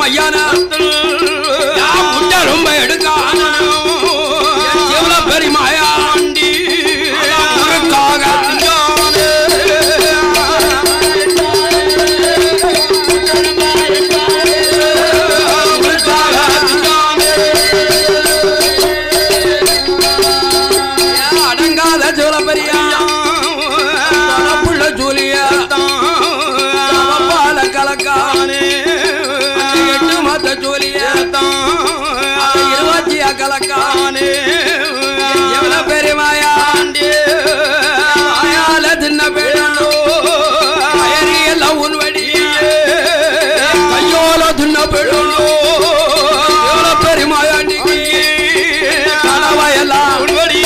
மையான முட்டை ரொம்ப எடுக்கான எவ்வளவு பெரியமாயா அடங்காத சோழ பெரியா புள்ள ஜூலியா பால கலக்கானே 8 மாத ஜூலியா 20 கலக்கானே எவ்வளவு பெரியமாயா ஆயால தின்ன பேடோ அயரியெல்லாம் உன்வடி கையோல தின்ன பேடோ எவ்வளவு பெரியமாயாண்டி கனவையெல்லாம் உன்வடி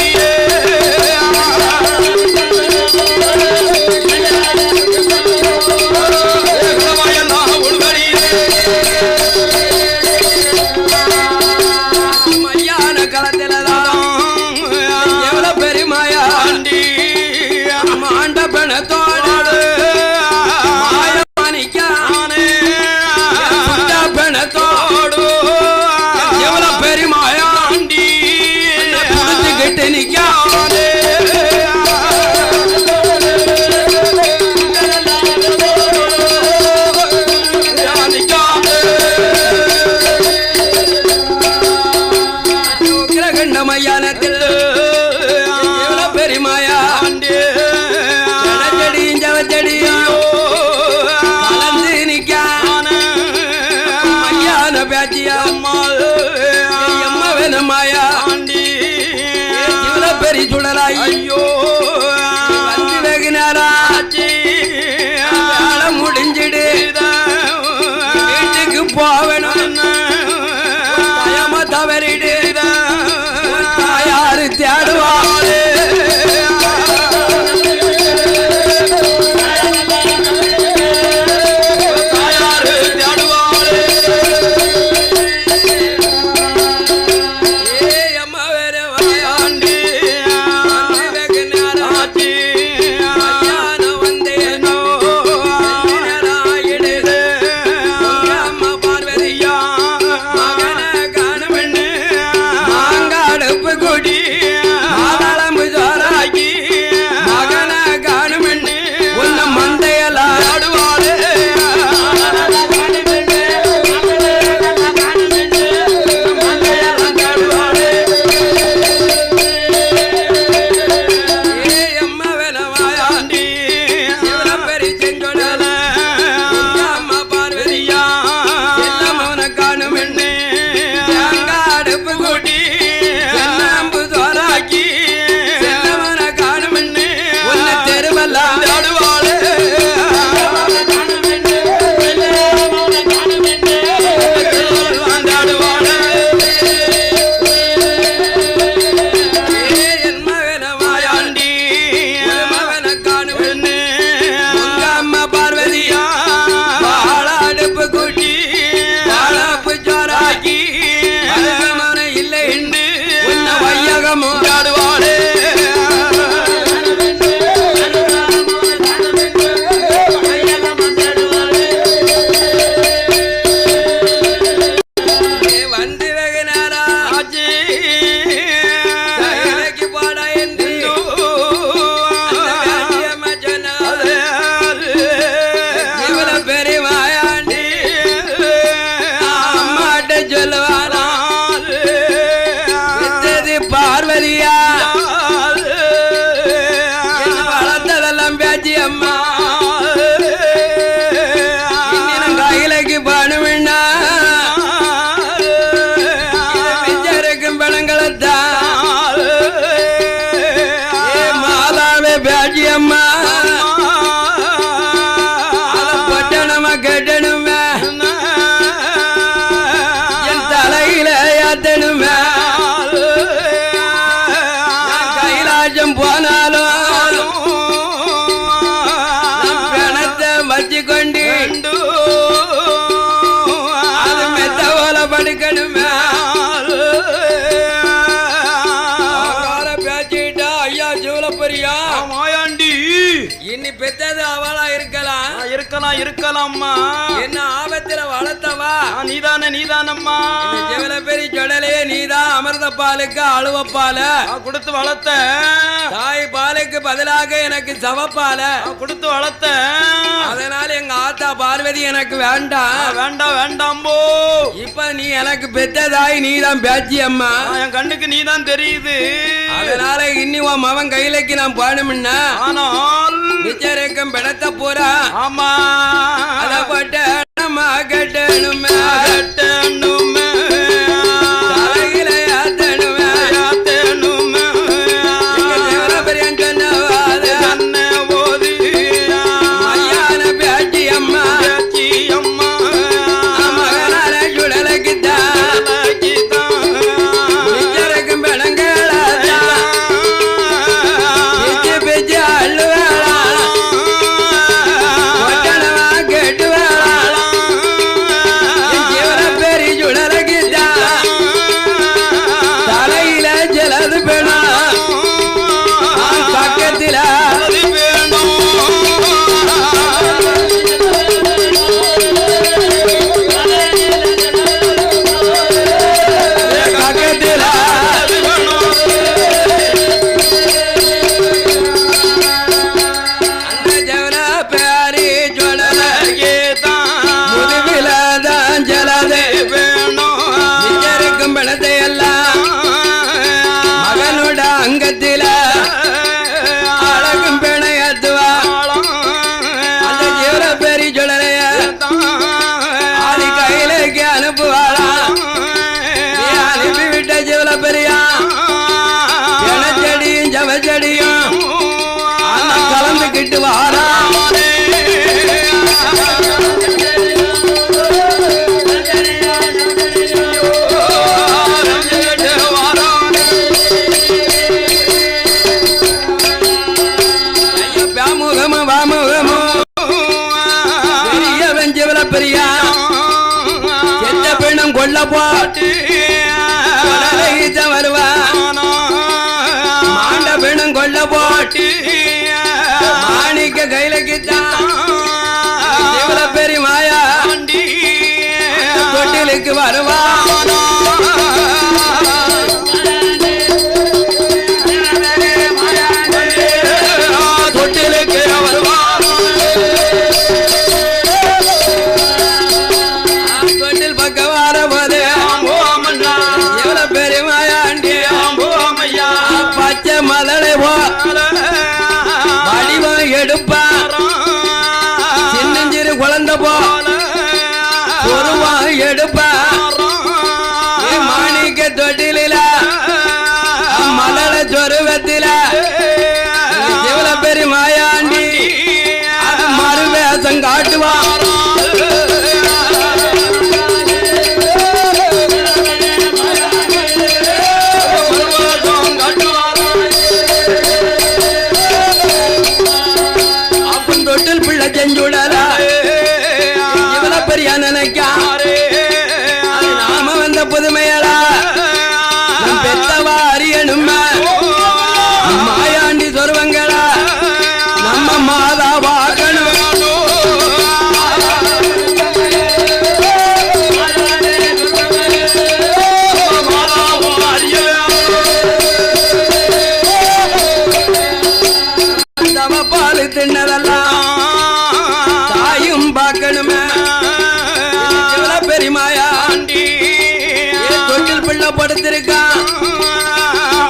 ஐயோ வந்து வெகுனாராச்சி முடிஞ்சிடு வீட்டுக்கு போவேணும் பயமா தவறிடு யாரு தேடுவாரு அம்மா என்ன ஆபத்துல வளர்த்தவா நீதானம்மா ஜெவல பெரிய சொடலே நீதான் அமிர்த பாலுக்கு அழுவப்பால கொடுத்து வளர்த்த தாய் பாலுக்கு பதிலாக எனக்கு சவப்பால கொடுத்து வளர்த்த அதனால எங்க ஆத்தா பார்வதி எனக்கு வேண்டாம்போ இப்ப நீ எனக்கு பெத்த தாய் நீதான் பேச்சி அம்மா என் கண்ணுக்கு நீதான் தெரியுது அதனால இன்னி உன் மவன் கையிலக்கு நான் பாடுமுன்னா ஆனால் நிச்சயம் பிணத்த போறா ஆமா அத பட்ட கட்டணுமே தலையில யாத்தணுமே ஐயான பேச்சி அம்மா மகனான சுடலைக்குத்தான் நிச்சயம் பிணங்களா பிச்சு அள்ளுவேளா ஒட்டனவா கெட்டுவேளா பெரிய சுடலைக்குத்தான் தலையில ஜலது பெணா பக்கத்தில அங்கத்தில அழகும் பிணையத்துவா அந்த ஜீவர பெரிய சொல்லலைய ஆதி கையிலேக்கு அனுப்புவாளா அனுப்பி விட்ட ஜீவல பெரியா செடியும் ஜவச்செடியும் கலந்துக்கிட்டு வாரா பெரியா எந்த பெண்ணும் கொல்ல போட்டு வருவா மாண்ட பெண்ணும் கொல்ல போட்டு மாணிக்க கையிலக்குத்தான் பெரிய மாயா தொட்டிலுக்கு வருவா தொட்டிலுக்கு வருவா பச்சை மலரை வடிவம் எடுப்பா சின்னஞ்சிறு குழந்தை போருவா எடுப்பா மாணிக்க தொட்டில மலரை சொருவத்தில சிவல பெரிய மாயாண்டி மறுவேசம் காட்டுவா செஞ்சுடலா இவள பெரிய நினைக்கா நாம வந்த புதுமையலா பெத்தவா அறியணும் மாயாண்டி சொருவங்களா நம்ம மாதா வாக்கணும் பாலு தின்னதெல்லாம் பார்க்கணுமே பெரியமாயா தொட்டில் பிள்ளை படுத்திருக்கான்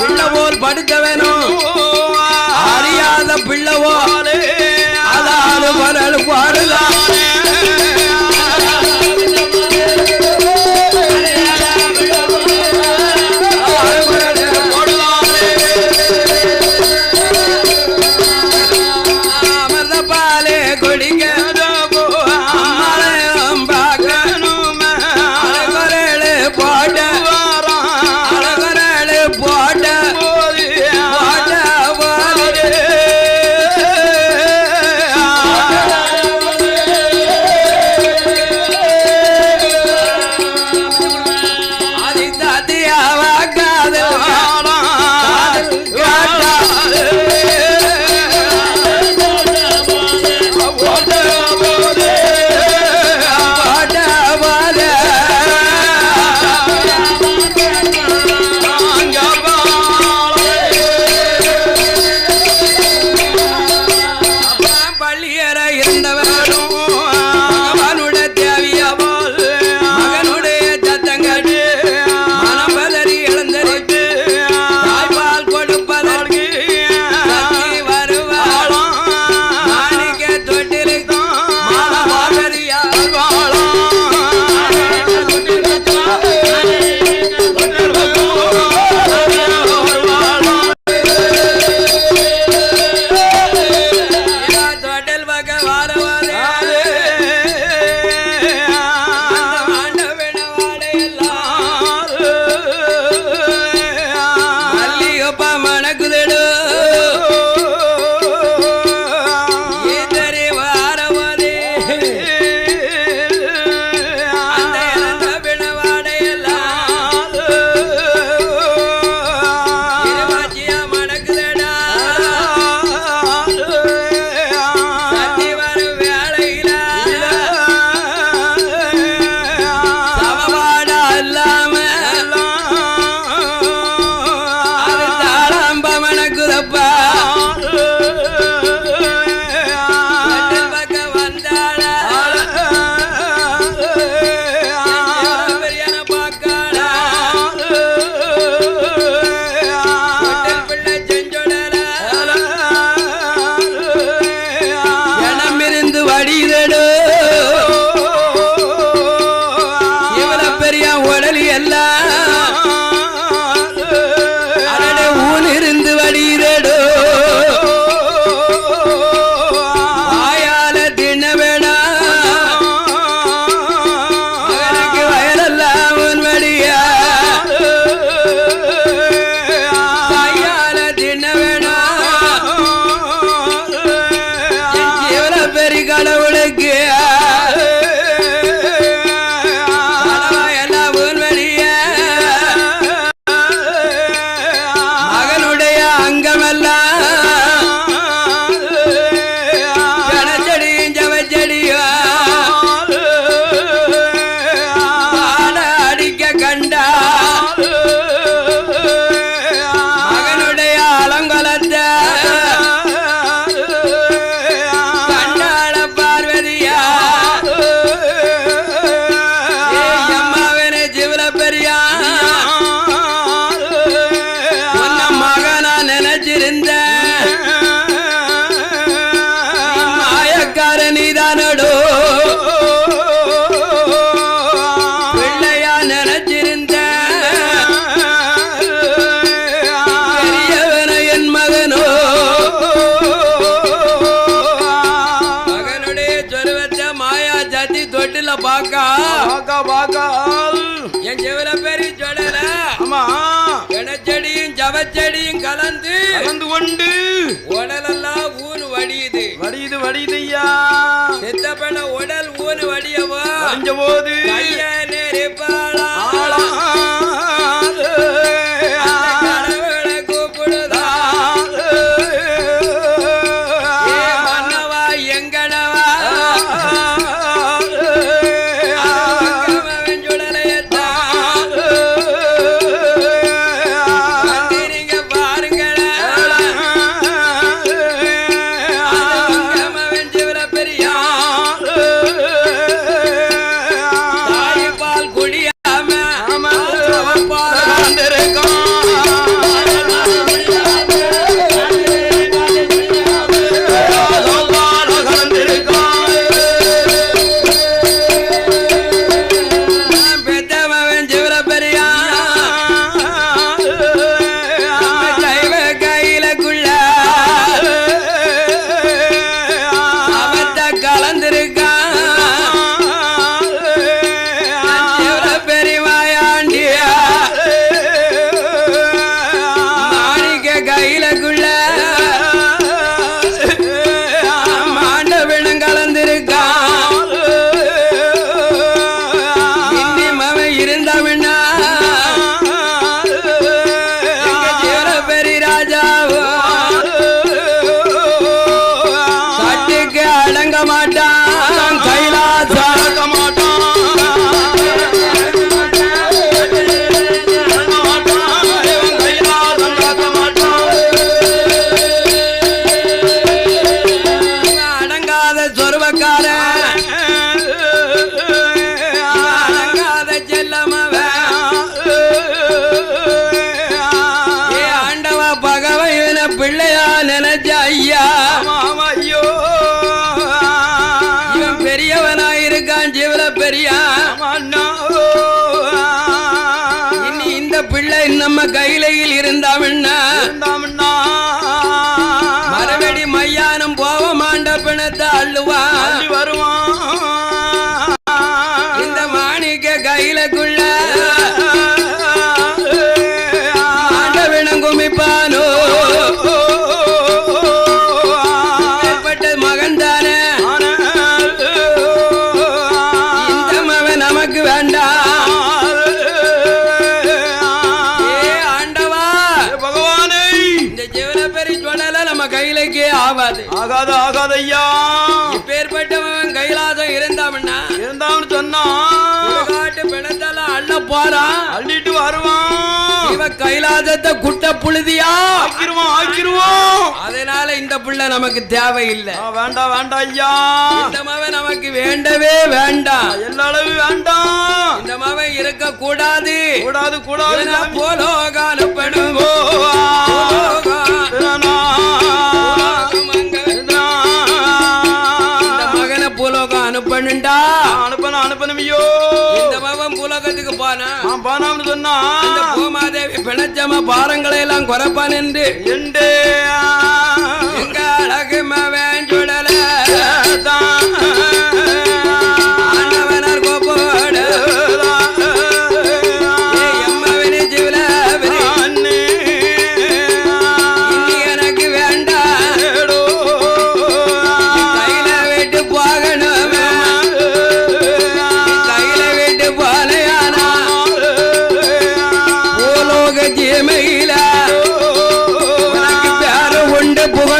பிள்ளை போல் படுக்க வேணும் அறியாத பிள்ளை போல் அதாது பரல் பாடுதான் அமர்ந்த பாலே கொடிங்க அழகரே மட்டும் இல்ல பாக்கா பாக்கா பாக்கா என் செவில பெரிய சொடல ஆமா கிணச்செடியும் ஜவச்செடியும் கலந்து கொண்டு உடலெல்லாம் ஊனு வடியுது வடியுதையா செத்த பண்ண உடல் ஊனு வடியவோ அஞ்ச போது கைய நெருப்பாளா பிள்ளையா நினைச்ச ஐயா ஐயோ இவன் பெரியவனாயிருக்கான் ஜீவன பெரியா இனி இந்த பிள்ளை நம்ம கையிலையில் இருந்தாமண்ணா மறுபடி மையானம் போவ மாண்ட பிணத்தை அள்ளுவா வருவான் இந்த மாணிக்க கையிலக்குள்ள ஆண்டவினம் குமிப்பானோ மகன் தானே இந்த மகன் நமக்கு வேண்டாம் ஆண்டவா பகவானே இந்த ஜீவன பெரிய சொன்னல நம்ம கையிலக்கே ஆகாது ஐயா இப்பேற்பட்டவன் கைலாசம் இருந்தாம்னா சொன்னா காட்டு பிணத்தெல்லாம் அள்ள போறான் அள்ளிட்டு வருவான் இவன் கைலாசத்தை குட்ட புழுதியா ஆக்கிருவோம் அதனால இந்த புள்ள நமக்கு தேவையில்லை வேண்டாம் ஐயா இந்த மவன் நமக்கு வேண்டவே வேண்டாம் எல்லா அளவு வேண்டாம் இந்த மவன் இருக்க கூடாது போலோக அனுப்பணுங்கோ மகனை பூலோகம் அனுப்பணுண்டா அனுப்பணுமையோ இந்த மகன் பூலோகத்துக்கு போனான்னு சொன்னா இந்த பூமாதேவி பிணச்சம பாரங்களை எல்லாம் குறைப்பான் என்று எங்க அழகு மவன் சுடல ஆண்டவனார் கோப்போடு எம்மவனே ஜீவல எனக்கு வேண்டாம் கையில விட்டு போகணும் கையில விட்டு போலையானா பூலோக ஜீமையில உனக்கு பேரு உண்டு புகழ்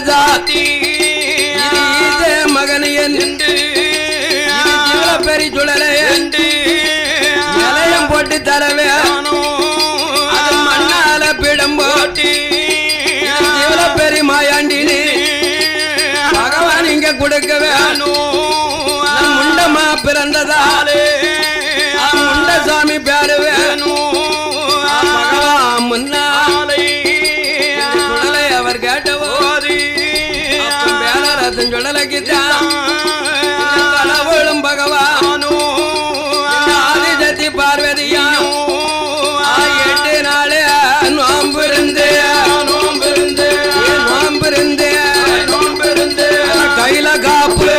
மாலஜாத்தி மகன் என்று பெரிய சுடலை நிலையம் போட்டு தரவே மண்ணால பிடம் போட்டி பெரிய மாயாண்டினி பகவான் இங்க கொடுக்க வேணும் முண்டமா பிறந்ததாலே முண்ட சாமி பேரு வேணும் பகவான் முன்னாலே சுடலை அவர் கேட்டபோது பேரரசன் சுடலைக்குத்தான் கடவுளும் பகவானும் ஆதிசக்தி பார்வதியும் 8 நாள் நோம்பிருந்து கையில காப்பு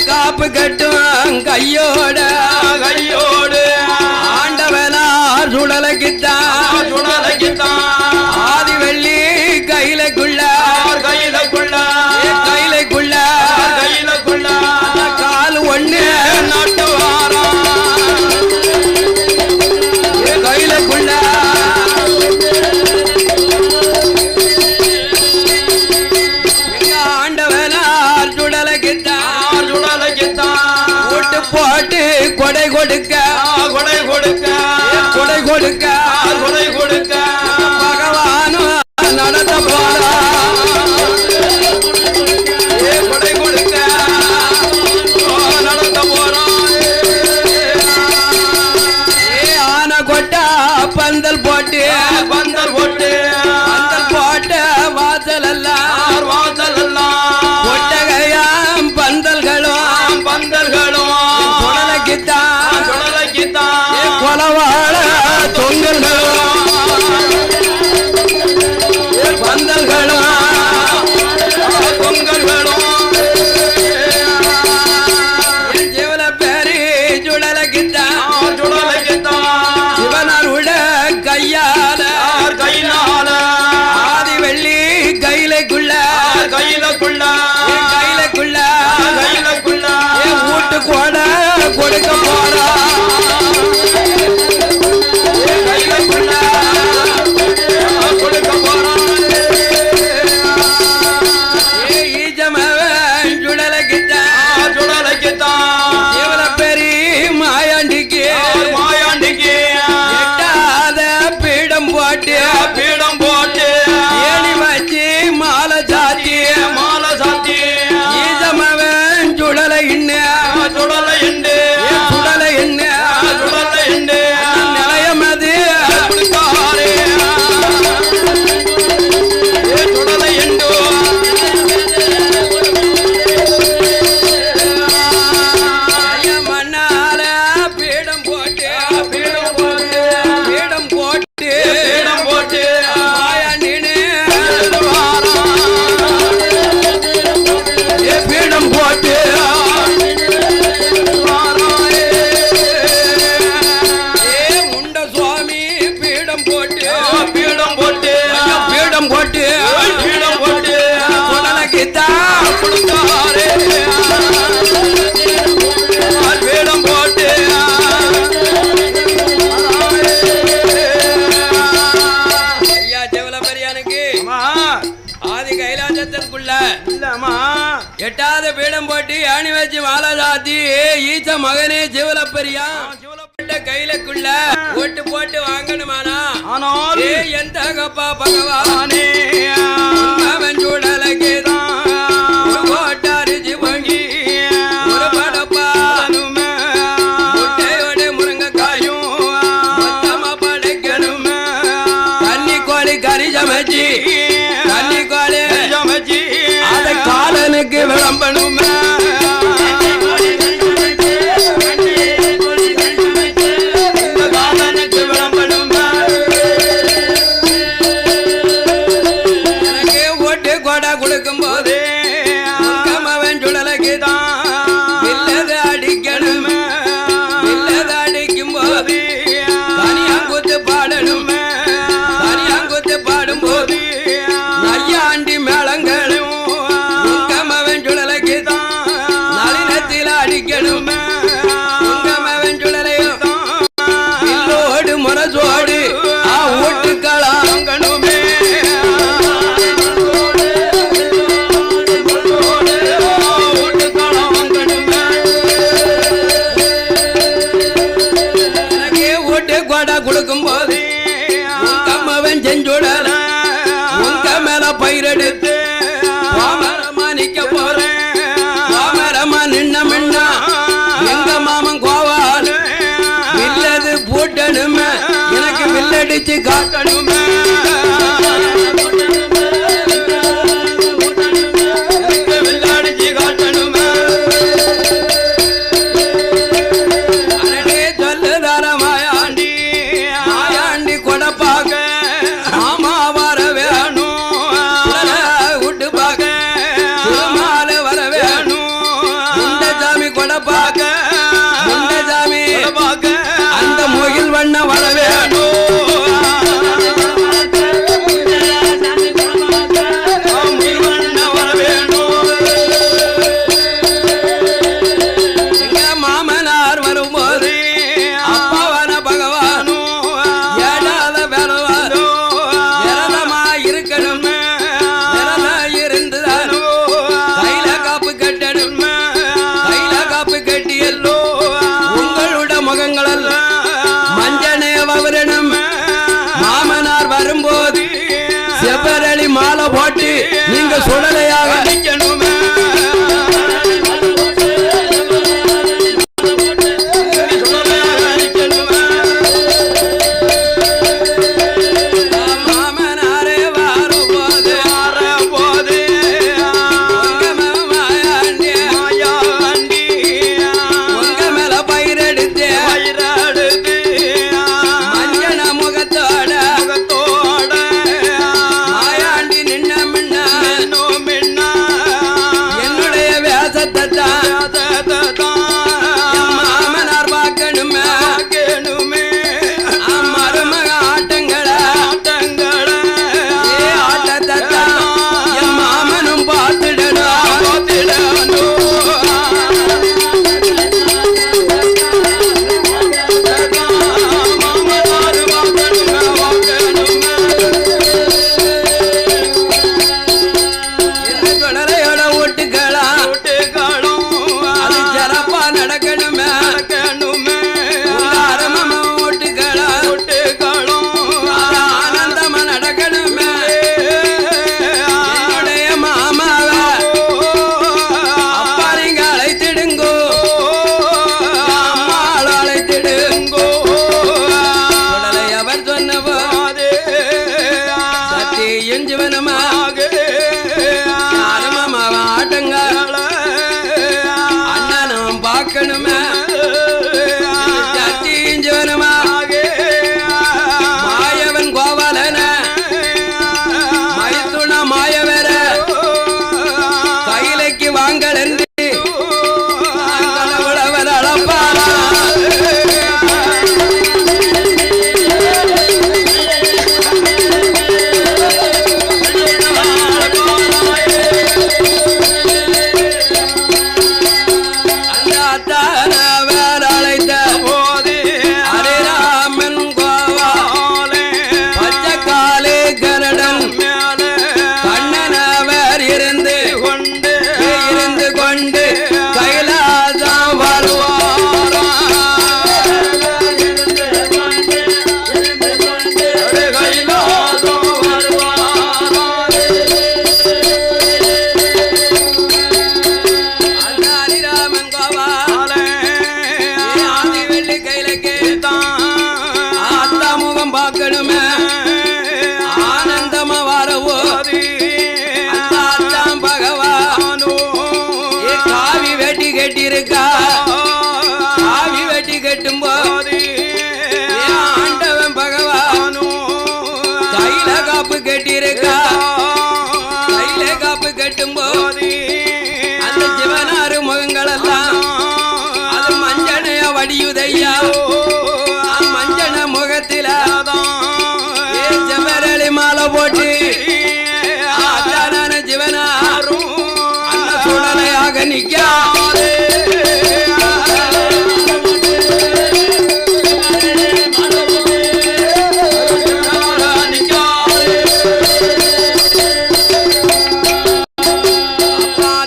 காப்பு கட்டும் கையோட ஆண்டவனார் சுடலைக்குத்தான் ஆதி வெள்ளி கையிலக்குள்ள கால் ஒண்ணு நட்டுவாரா கையிலக்குள்ள ஆண்டவனார் சுடலைக்குத்தான் போட்டு கொடை கொடுக்க பகவானும் நடத்த போறா கொடை கொடுக்க நடத்த போறா ஆன கொட்டா பந்தல் போட்டு வாசல் எல்லாம் கொட்டகையாம் பந்தல்களும் கொலவாழ தொங்கல்களும் பந்தல்களும் ஜீவன பேரி சுடலைக்குத்தான் சிவனருட கையால ஆதி வெள்ளி கையிலக்குள்ள வீட்டு கூட கொடுக்க போறா பீடம் போட்டு ஏணி வச்சு மாலை சாத்தி ஈசமவன் சுடலை நிலையம் அது மண்ணால பீடம் போட்டு எட்டாவது பீடம் போட்டு ஆணி வச்சு மாலை சாத்தி ஈச்ச மகனே சிவலப்பரியா கையிலக்குள்ள ஓட்டு போட்டு வாங்கணுமானா எந்த கப்பா பகவானே அவன் சூழலுக்கு காலனுக்கு விளம்பணுமே எனக்கு காட்டணுமே வில்லாடிச்சு காட்டணுமே அரே சொல்லுதார மாயாண்டி மாயாண்டி கொடப்பாக ஆமா வர வேணும் விட்டு பாக்க திருமால வர வேணும் முண்டசாமி கொடப்பாக முண்டசாமி அந்த முகில் வண்ண வர வேணும் மாலை போட்டு நீங்க சுடலையாக நிக்கணுமே மாமனாரே வரும்போது மாயாண்டி உங்க மேல பயிரெடுத்து மஞ்சன முகத்தோட மாமனார் பார்க்கணுமே மருமக ஆட்டங்கள ஆட்டத்தா என் மாமனும் பார்த்துடணும் அண்ணனும் பார்க்கணுமே மாயவன் கோபாலன மைத்துண மாயவர கையிலைக்கு வாங்கல் என்று உழவர் அளப்பாரா ஆனந்தமா வரவோ பகவானோ காவி வெட்டி கட்டிருக்கா காவி வெட்டி கட்டும் போது ஆண்டவன் பகவானோ கையில காப்பு கட்டிருக்கா கையில காப்பு கட்டும் போது அந்த சிவனாறு முகங்கள் எல்லாம் அது மஞ்சனைய வடியுதையா மஞ்சன முகத்தில மாலை போட்டு ஆச்சாரான ஜீவனாரும் அந்த சுடலையாக நிற்காதே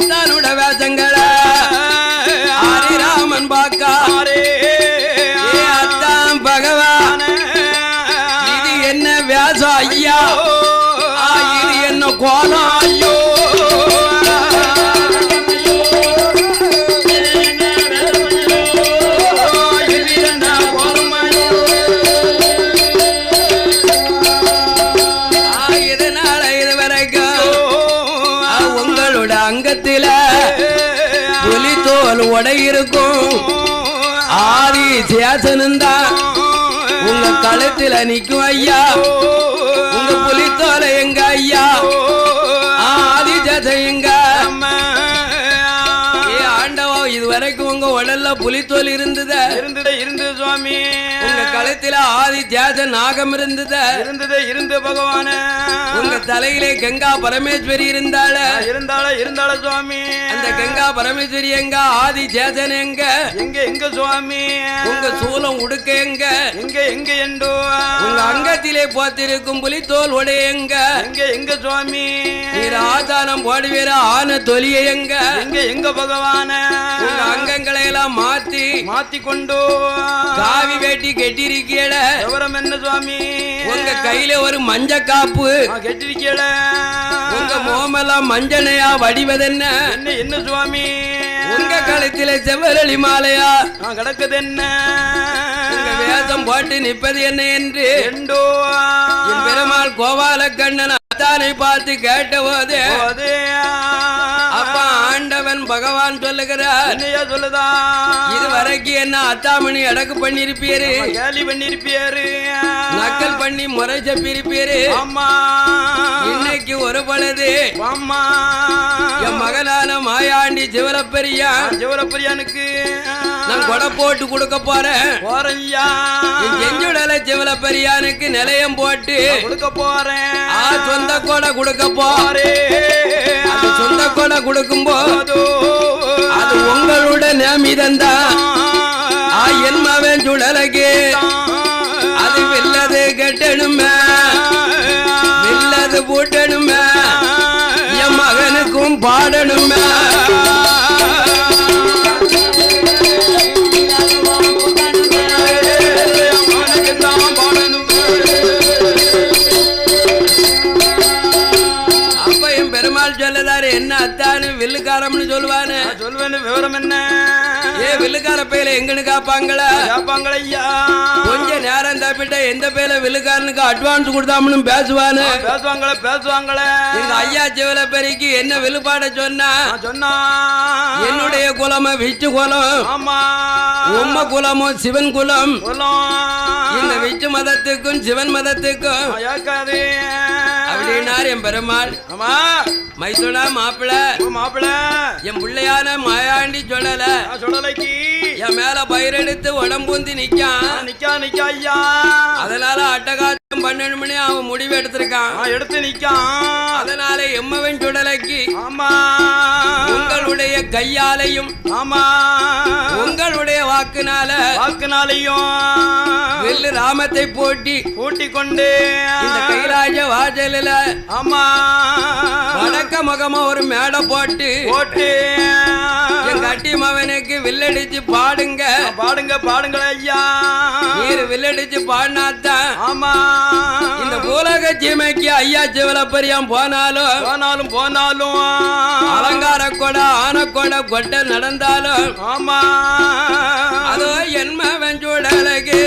தன்னுட வேஷங்கள ஹரிராமன் பாக்காரே அத்தான் பகவான் இது என்ன வேஷம் ஐயா இது என்ன கோலம் ஐயோ கொடை இருக்கும் ஆதி சேசனுந்தா உங்க கழுத்துல நிக்கும் ஐயா உங்க புலித்தோலை எங்க ஐயா ஆதி சேசன் எங்க ஆண்டவா இதுவரைக்கும் உங்க உடல்ல புலித்தோல் இருந்தது சுவாமி உங்க கழுத்துல ஆதி சேசன் நாகம் இருந்தது பகவான உங்க தலையிலே கங்கா பரமேஸ்வரி இருந்தாள சுவாமி அந்த கங்கா பரமேஸ்வரி எங்க ஆதி சேசன் எங்க எங்க சுவாமி உங்க சூலம் உடுக்க எங்க எங்க எண்டோ உங்க அங்கத்திலே போத்திருக்கும் புலித்தோல் உடைய எங்க சுவாமி நீர் ஆதானம் போடுவீர ஆன தொலிய எங்க பகவான உங்க அங்கங்களை எல்லாம் மாத்தி கொண்டு காவி வேட்டி கெட்டிருக்கீழ விவரம் என்ன சுவாமி உங்க கையில ஒரு மஞ்ச காப்பு கெட்டிருக்கீழ உங்க மோமெல்லாம் மஞ்சனையா வடிவதென்ன என்ன சுவாமி உங்க கழுத்தில செவ்வரளி மாலையா கிடக்குது என்ன உங்க வேஷம் போட்டு நிற்பது என்ன என்று என் பெருமாள் கோபால கண்ணன் அத்தானை பார்த்து கேட்ட போது அப்பா ஆண்டவன் பகவான் சொல்லுகிறார் சொல்லுதா இதுவரைக்கும் என்ன அத்தாமணி அடக்கு பண்ணிருப்பீரு கேலி பண்ணிருப்பியாரு நக்கல் பண்ணி முறை செப்பிருப்பீரு இன்னைக்கு ஒரு பொழுது என் மகனான மாயாண்டி சிவலப்பெரியானுக்கு நான் கொடை போட்டு கொடுக்க போறேன் செஞ்சுடல சிவலப்பெரியானுக்கு நிலையம் போட்டு கொடுக்க போறேன் சொந்த கொடை கொடுக்க போறேன் சொந்த கொடை கொடுக்கும் போது அது உங்களோட நேமிதந்தா என் மவன் சுடலக்கு அது வெல்லது கெட்டணுமே வெல்லது பூட்டணுமே என் மகனுக்கும் பாடணுமே சொல்லுதாரு என்ன அத்தானு வில்லுக்காரம்னு சொல்லுவானு விவரம் என்ன வில்லுக்கார பையில எங்கன்னு காப்பாங்களா ஐயா கொஞ்ச நேரம் தப்பிட்ட எந்த பேர்ல வில்லுக்காரனுக்கு அட்வான்ஸ் கொடுத்தாமனு பேசுவாங்களே எங்க ஐயா சிவலப்பெரிக்கு என்ன வில்லுப்பாட சொன்னா என்னுடைய குலம விச்சு குலம் உம்ம குலமும் சிவன் குலம் இந்த விச்சு மதத்துக்கும் சிவன் மதத்துக்கும் அப்படின்னாரு என் பெருமாள் மைசூடா மாப்பிள்ள என் பிள்ளையான மாயாண்டி சொல்லலைக்கு என் மேல பயிரெடுத்து உடம்புந்தி நிக்கான் ஐயா அதனால அட்டகாசம் பண்ணணும்னு அவன் முடிவு எடுத்து நிக்கான் அதனால எம்மவன் சுடலைக்கு உங்களுடைய கையாலையும் உங்களுடைய வாக்குனாலையும் வெள்ளு ராமத்தை பூட்டி கொண்டு இந்த கைலாஜ வாசலில வடக்க முகமா ஒரு மேடை போட்டு என் கட்டி மகனுக்கு வில்லடிச்சு பாடுங்க ஐயா நீர் வில்லடிச்சு பாடினாத்தான் இந்த பூலக சீமைக்கு ஐயா சிவலப்பெரியான் போனாலும் அலங்கார கொடை ஆனக்கொடை கொட்டை நடந்தாலும் அதோ என் மகன் சுடலைக்கு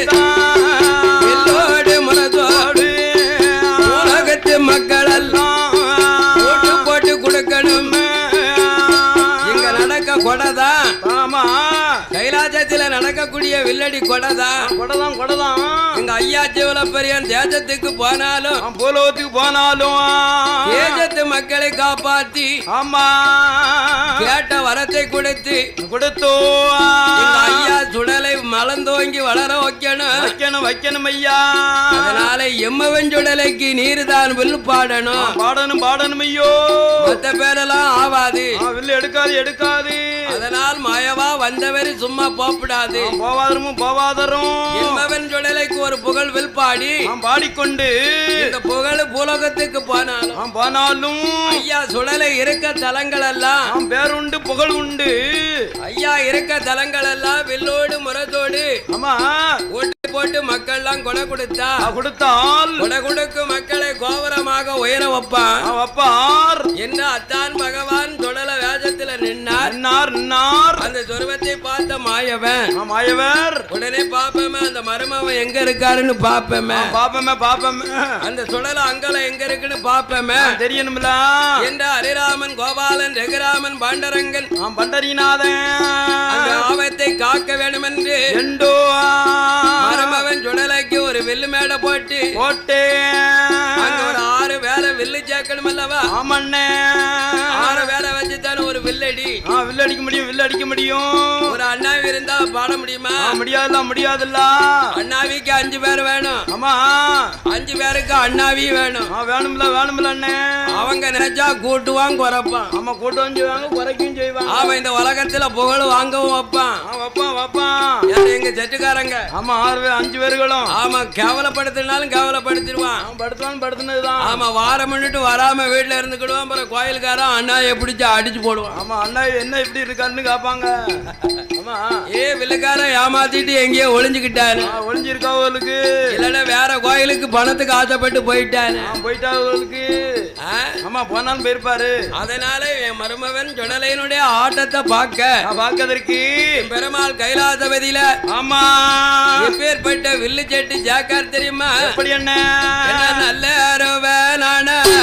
எல்லோடு மனதோடு உலகத்து மக்கள் எல்லாம் போட்டு கொடுக்கணும் இங்க நடக்க கொடைதான் கைலாசத்துல நடக்கக்கூடிய வில்லடி கொடைதான் எங்க ஐயா சிவலப்பெரியான் தேசத்துக்கு போனாலும் பூலோகத்துக்கு போனாலும் தேசத்து மக்களை காப்பாத்தி கேட்ட வரத்தை கொடுத்து எங்க ஐயா சுடலை மலர்ந்தோங்கி வளர வைக்கணும் ஐயா அதனால எம்மவன் சுடலைக்கு நீர் தான் வில் பாடணும் ஐயோ மத்த பேரெல்லாம் ஆவாது வில் எடுக்காது அதனால் மாயவா வந்தவரை சும்மா போப்பிடாது போவாதரும் எம்மவன் சுடலைக்கு ஒரு புகழ் வில் பாடிக்கொண்டு இந்த புகழ் பூலோகத்துக்கு போனாலும் ஐயா சுடலை இருக்க தலங்கள் எல்லாம் பேருண்டு புகழ் உண்டு ஐயா இருக்க தலங்கள் எல்லாம் வில்லோடு முரத்தோடு ஆமா ஓட்டு போட்டு மக்கள் எல்லாம் கொடை கொடுத்தா கொடுத்தால் கொடை கொடுக்கும் மக்களை கோபுரமாக உயர வைப்பான் வப்பார் என்ன அத்தான் பகவான் தொடல வேஷத்துல நின்னார் நின்னார் அந்த சொருவத்தை பார்த்த மாயவன் மாயவர் உடனே பாப்பமே அந்த மருமவன் எங்க இருக்காருன்னு பாப்பமே பாப்பமே அந்த சுடல அங்கல எங்க இருக்குன்னு பாப்பமே தெரியணும்ல என்ற ஹரிராமன் கோபாலன் ரகுராமன் பாண்டரங்கன் பண்டரிநாதன் அந்த ஆபத்தை காக்க வேண்டும் என்று எண்டோ மருமவன் சுடலைக்கு ஒரு வில்லு மேடை போட்டு அங்க ஒரு 6 வேலை வில்லு சேர்க்கணும் அல்லவா ஆமண்ணே 6 வேலை வச்சுதானே ஒரு வில்லடி வில்லடிக்க முடியும் ஒரு அண்ணாவி இருந்தா பாட முடியுமா முடியாதுல்ல அண்ணாவிக்கு 5 பேர் வேணும் ஆமா 5 பேருக்கு அண்ணாவி வேணும் வேணும்ல அண்ணே அவங்க நினைச்சா கூட்டுவான் குறைப்பான் ஆமா கூட்டு வாங்க குறைக்கும் செய்வான் அவன் இந்த உலகத்துல புகழ் வாங்கவும் வைப்பான் எங்க செட்டுக்காரங்க ஆமா 5 பேர்களும் ஆமா கேவலப்படுத்தினாலும் கேவலப்படுத்திடுவான் படுத்துனதுதான் ஆமா வாரம் பண்ணிட்டு வராம வீட்டுல இருந்துக்கிடுவான் அப்புறம் கோயிலுக்காரன் அண்ணாயை பிடிச்சு அடிச்சு போடுவான் ஆமா அண்ணா என்ன இப்படி இருக்காருன்னு கேட்பாங்க ஆமா வில்லுக்காரன் ஏமாத்திட்டு எங்கேயோ ஒளிஞ்சுக்கிட்டாரு ஒளிஞ்சிருக்காவளுக்கு இல்லன்னா வேற கோயிலுக்கு பணத்துக்கு ஆசைப்பட்டு போயிட்டாவளுக்கு ஆமா போனாலும் போயிருப்பாரு அதனால என் மருமவன் சுடலையினுடைய ஆட்டத்தை பார்க்கதற்கு பெருமாள் கைலாசபதியில ஆமா எப்பேற்பட்ட வில்லு செட்டு ஜாக்கார் தெரியுமா எப்படி என்ன நல்ல அருவனானாக்கி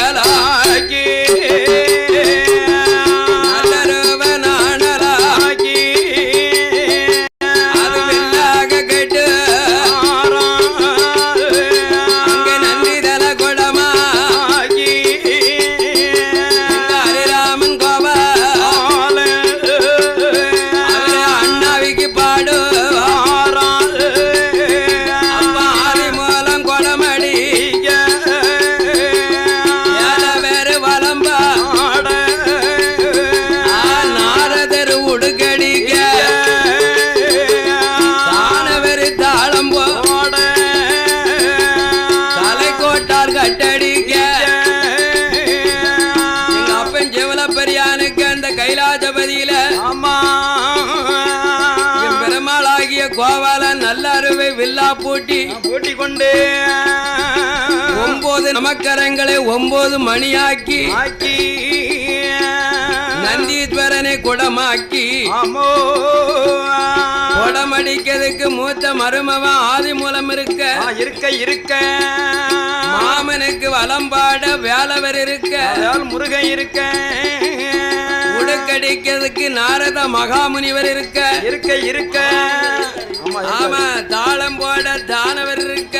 கைலாசபதியில பெருமாளாகிய கோபாலன் நல்ல அருவை வில்லா பூட்டி கொண்டு 9 நமக்கரங்களை 9 மணியாக்கி நந்தீஸ்வரனை குடமாக்கி குடமடிக்கிறதுக்கு மூத்த மருமவன் ஆதி மூலம் இருக்க மாமனுக்கு வலம்பாட வேலவர் இருக்க முருகன் இருக்க உடுக்கடிக்கிறதுக்கு நாரத மகாமுனிவர் இருக்க ஆமா தாளம் போட தானவர் இருக்க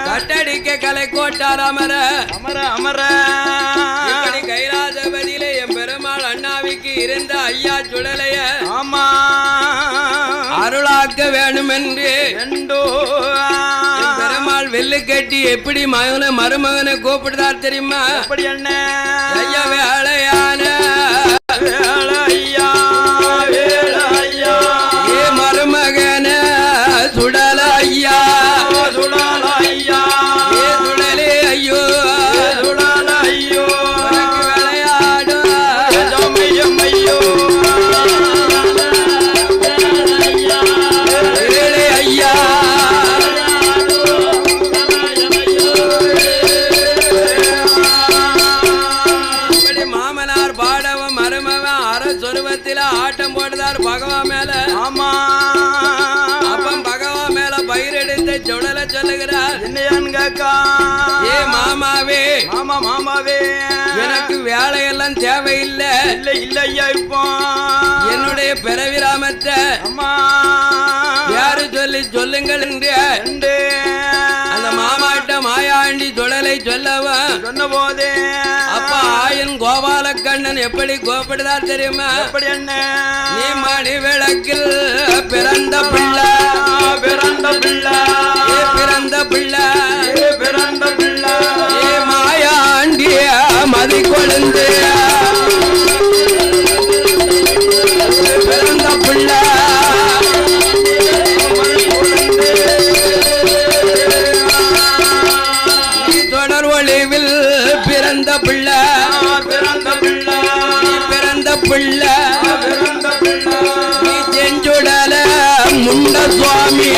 கட்டடிக்க கலை கோட்டார் அமர இப்படி கைலாசபதியில என் பெருமாள் அண்ணாவிக்கு இருந்த ஐயா சுடலைய ஆமா அருளாக்க வேணும் என்று பெருமாள் வெள்ளு கட்டி எப்படி மருமகனை கூப்பிடுதார் தெரியுமா எப்படி என்ன ஐயா வேளையான ஏ மருமகன சுடல ஐயா ஏ சுடலே ஐயோ விளையாடும் ஐயா மாமனார் பாடவன் மருமவன் அரசொருவத்தில ஆட்டம் போடுதார் பகவான் மேல ஆமா அப்பம் பகவான் மேல பயிரெடுத்த சுடல சொல்லுகிறார் என்னையான்னு கேக்கா ஏ மாமாவே எனக்கு வேலையெல்லாம் தேவையில்லை இல்ல ஐயா இப்போ என்னுடைய பிறவிராமத்தை அம்மா யாரு சொல்லுங்கள் என்று அந்த மாமாட்ட மாயாண்டி சுடலை சொன்ன போதே அப்ப ஆயன் கோபாலக்கண்ணன் எப்படி கோபப்படுதார் தெரியுமா எப்படி என்ன நீ மணி விளக்கில் பிறந்த பிள்ளை ஏ மாயாண்டிய மதி கொழுந்து பிறந்த பிள்ளை தொடர் ஒளிவில் பிறந்த பிள்ளை நீ செஞ்சுடல சுவாமி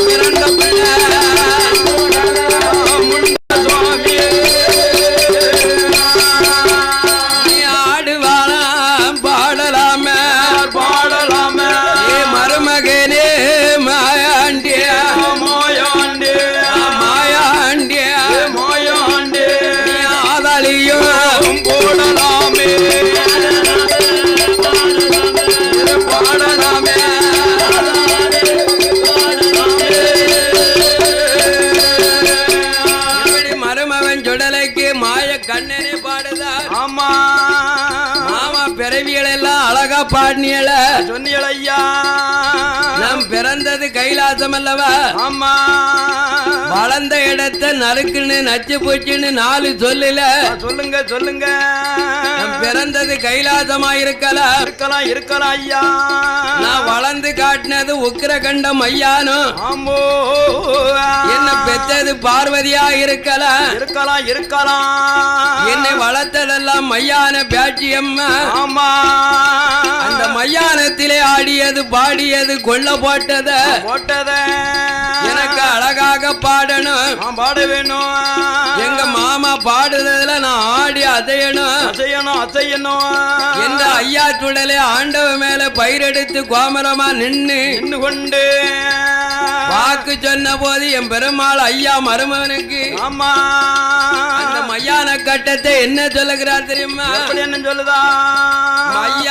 பிறந்த பிள்ளை சுவாமி நீ ஆடுவாளாம் பாடலாமே பாடலாமே மருமகனே மாயாண்டிய மாயாண்டிய மாயாண்டிய மாயாண்டிய நீ ஆதாளியும் போடலாமே பாடலாமே இப்படி மருமவன் சுடலைக்கு மாய கண்ணனே பாடுதார் ஆமா மாமா பிறவிகள் எல்லாம் அழகா பாடினியல சொன்னியல் ஐயா நம் பிறந்தது கைலாசம் அல்லவா ஆமா வளர்ந்த இடத்தை நறுக்குன்னு நச்சு போச்சுன்னு 4 சொல்லல சொல்லுங்க சொல்லுங்க நம் பிறந்தது கைலாசமா இருக்கலாம் இருக்கலாம் இருக்கலாம் ஐயா நான் வளர்ந்து காட்டினது உக்கிரகண்டம் ஐயானும் ஆம்போ என்ன பெற்றது பார்வதியா இருக்கலாம் இருக்கலாம் இருக்கலாம் என்னை வளர்த்ததெல்லாம் மையான பேச்சியம்மா ஆமா அந்த மையானத்திலே ஆடியது பாடியது கொல்ல போட்டத போட்டத எனக்கு அழகாக பாடணும் பாட வேணும் எங்க மாமா பாடுறதுல நான் ஆடி அசையணும் அசையணும் அசையணும் என்ற ஐயா சுடலே ஆண்டவ மேல பயிரெடுத்து கோமரமா நின்னு கொண்டு வாக்கு சொன்ன போது என் பெருமாள் ஐயா மருமகனுக்கு ஆமா அந்த மையான கட்டத்தை என்ன சொல்லுகிறார் தெரியுமா எப்படி என்ன சொல்லுதா ஐயா